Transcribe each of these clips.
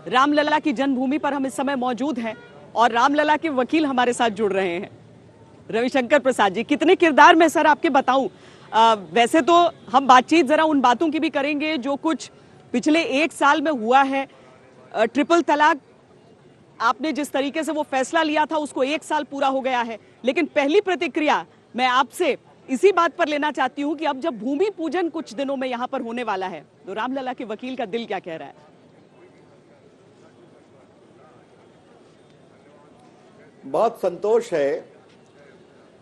रामलला की जन्मभूमि पर हम इस समय मौजूद हैं और रामलला के वकील हमारे साथ जुड़ रहे हैं। रविशंकर प्रसाद जी, कितने किरदार में सर आपके बताऊं। वैसे तो हम बातचीत जरा उन बातों की भी करेंगे जो कुछ पिछले 1 साल में हुआ है। ट्रिपल तलाक आपने जिस तरीके से वो फैसला लिया था उसको 1 साल पूरा हो गया है, लेकिन पहली प्रतिक्रिया मैं आपसे इसी बात पर लेना चाहती हूं कि अब जब भूमि पूजन कुछ दिनों में यहां पर होने वाला है तो रामलला के वकील का दिल क्या कह रहा है? बहुत संतोष है।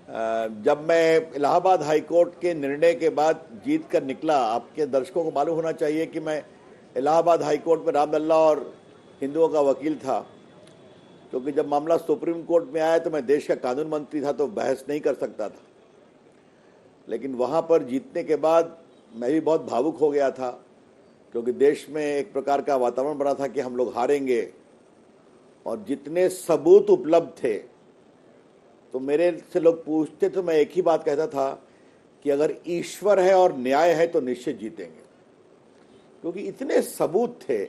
जब मैं इलाहाबाद हाईकोर्ट के निर्णय के बाद जीत कर निकला, आपके दर्शकों को मालूम होना चाहिए कि मैं इलाहाबाद हाईकोर्ट में रामलला और हिंदुओं का वकील था, क्योंकि जब मामला सुप्रीम कोर्ट में आया तो मैं देश का कानून मंत्री था तो बहस नहीं कर सकता था। लेकिन वहाँ पर जीतने के बाद मैं भी बहुत भावुक हो गया था, क्योंकि देश में एक प्रकार का वातावरण बना था कि हम लोग हारेंगे। और जितने सबूत उपलब्ध थे तो मेरे से लोग पूछते तो मैं एक ही बात कहता था कि अगर ईश्वर है और न्याय है तो निश्चित जीतेंगे, क्योंकि इतने सबूत थे।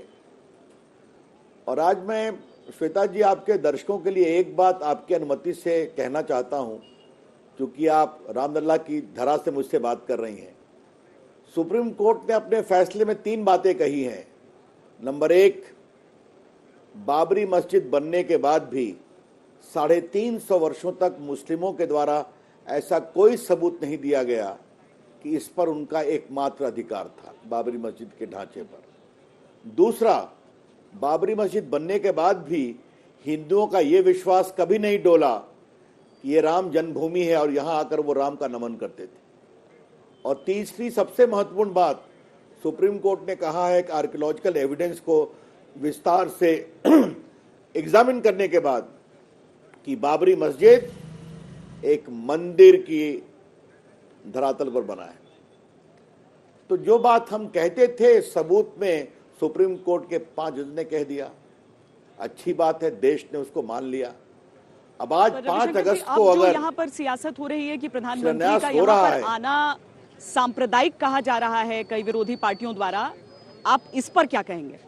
और आज मैं श्वेता जी आपके दर्शकों के लिए एक बात आपकी अनुमति से कहना चाहता हूं, क्योंकि आप रामलला की धरा से मुझसे बात कर रही हैं। सुप्रीम कोर्ट ने अपने फैसले में 3 बातें कही हैं। नंबर 1, बाबरी मस्जिद बनने के बाद भी 350 वर्षों तक मुस्लिमों के द्वारा ऐसा कोई सबूत नहीं दिया गया कि इस पर उनका एकमात्र अधिकार था, बाबरी मस्जिद के ढांचे पर। दूसरा, बाबरी मस्जिद बनने के बाद भी हिंदुओं का ये विश्वास कभी नहीं डोला कि ये राम जन्मभूमि है और यहां आकर वो राम का नमन करते थे। और तीसरी सबसे महत्वपूर्ण बात, सुप्रीम कोर्ट ने कहा है कि आर्कियोलॉजिकल एविडेंस को विस्तार से एग्जामिन करने के बाद कि बाबरी मस्जिद एक मंदिर की धरातल पर बना है। तो जो बात हम कहते थे सबूत में सुप्रीम कोर्ट के 5 जज ने कह दिया। अच्छी बात है, देश ने उसको मान लिया। अब आज 5 अगस्त को अगर यहाँ पर सियासत हो रही है कि प्रधानमंत्री का यहाँ पर आना सांप्रदायिक कहा जा रहा है कई विरोधी पार्टियों द्वारा, आप इस पर क्या कहेंगे?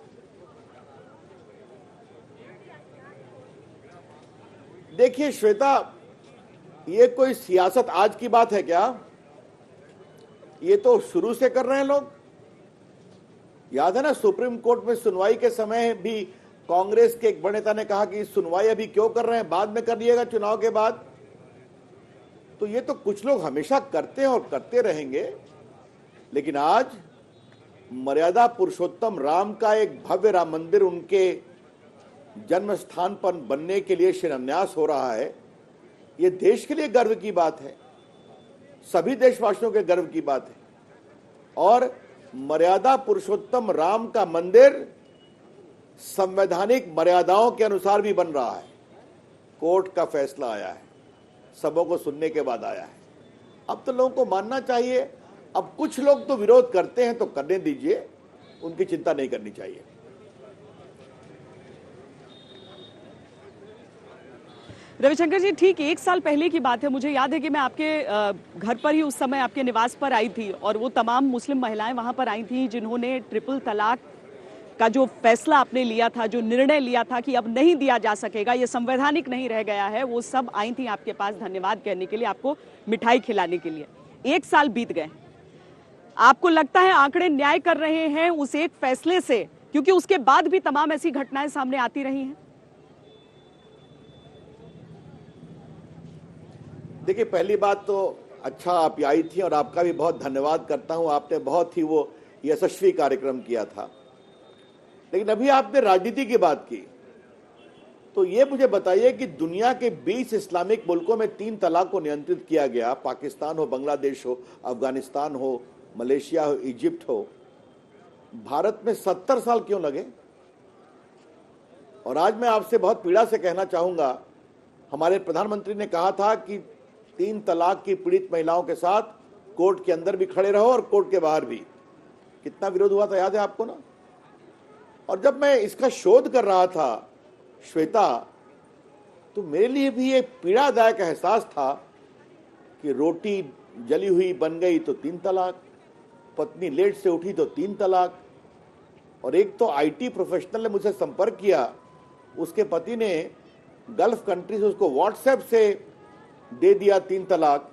देखिए श्वेता, ये कोई सियासत आज की बात है क्या? ये तो शुरू से कर रहे हैं लोग। याद है ना, सुप्रीम कोर्ट में सुनवाई के समय भी कांग्रेस के एक बड़े नेता ने कहा कि सुनवाई अभी क्यों कर रहे हैं, बाद में कर लिएगा चुनाव के बाद। तो ये तो कुछ लोग हमेशा करते हैं और करते रहेंगे। लेकिन आज मर्यादा पुरुषोत्तम राम का एक भव्य राम मंदिर उनके जन्म स्थान पर बनने के लिए शिलान्यास हो रहा है। ये देश के लिए गर्व की बात है, सभी देशवासियों के गर्व की बात है। और मर्यादा पुरुषोत्तम राम का मंदिर संवैधानिक मर्यादाओं के अनुसार भी बन रहा है। कोर्ट का फैसला आया है, सबों को सुनने के बाद आया है। अब तो लोगों को मानना चाहिए। अब कुछ लोग तो विरोध करते हैं तो करने दीजिए, उनकी चिंता नहीं करनी चाहिए। रविशंकर जी, ठीक 1 साल पहले की बात है। मुझे याद है कि मैं आपके घर पर ही उस समय आपके निवास पर आई थी और वो तमाम मुस्लिम महिलाएं वहां पर आई थी जिन्होंने ट्रिपल तलाक का जो फैसला आपने लिया था, जो निर्णय लिया था कि अब नहीं दिया जा सकेगा, ये संवैधानिक नहीं रह गया है, वो सब आई थी आपके पास धन्यवाद कहने के लिए, आपको मिठाई खिलाने के लिए। 1 साल बीत गए, आपको लगता है आंकड़े न्याय कर रहे हैं उस एक फैसले से, क्योंकि उसके बाद भी तमाम ऐसी घटनाएं सामने आती रही हैं? देखिए, पहली बात तो अच्छा आप आई थी और आपका भी बहुत धन्यवाद करता हूं। आपने बहुत ही वो यशस्वी कार्यक्रम किया था। लेकिन अभी आपने राजनीति की बात की, तो ये मुझे बताइए कि दुनिया के 20 इस्लामिक मुल्कों में 3 तलाक को नियंत्रित किया गया, पाकिस्तान हो, बांग्लादेश हो, अफगानिस्तान हो, मलेशिया हो, इजिप्ट हो, भारत में 70 साल क्यों लगे? और आज मैं आपसे बहुत पीड़ा से कहना चाहूंगा, हमारे प्रधानमंत्री ने कहा था कि 3 तलाक की पीड़ित महिलाओं के साथ कोर्ट के अंदर भी खड़े रहो और कोर्ट के बाहर भी। कितना विरोध हुआ था, याद है आपको ना? और जब मैं इसका शोध कर रहा था श्वेता, तो मेरे लिए भी एक पीड़ादायक एहसास था कि रोटी जली हुई बन गई तो 3 तलाक, पत्नी लेट से उठी तो 3 तलाक, और एक तो आईटी प्रोफेशनल ने मुझसे संपर्क किया, उसके पति ने गल्फ कंट्री से उसको व्हाट्सएप से दे दिया 3 तलाक,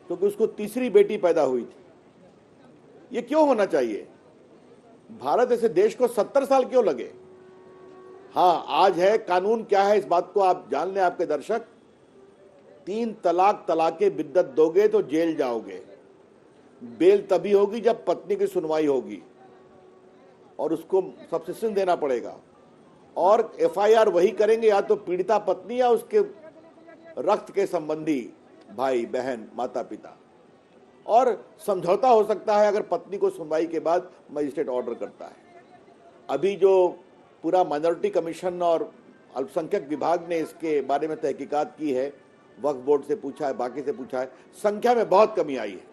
क्योंकि उसको तीसरी बेटी पैदा हुई थी। ये क्यों होना चाहिए? भारत ऐसे देश को 70 साल क्यों लगे? हाँ, आज है, कानून क्या है इस बात को आप जान लें आपके दर्शक। 3 तलाक तलाके बिद्दत दोगे तो जेल जाओगे। बेल तभी होगी जब पत्नी की सुनवाई होगी और उसको सब्सिस्टेंस देना पड़ेगा, और एफआईआर वही करेंगे या तो पीड़िता पत्नी या उसके रक्त के संबंधी भाई बहन माता पिता, और समझौता हो सकता है अगर पत्नी को सुनवाई के बाद मजिस्ट्रेट ऑर्डर करता है। अभी जो पूरा माइनॉरिटी कमीशन और अल्पसंख्यक विभाग ने इसके बारे में तहकीकात की है, वक्फ बोर्ड से पूछा है, बाकी से पूछा है, संख्या में बहुत कमी आई है।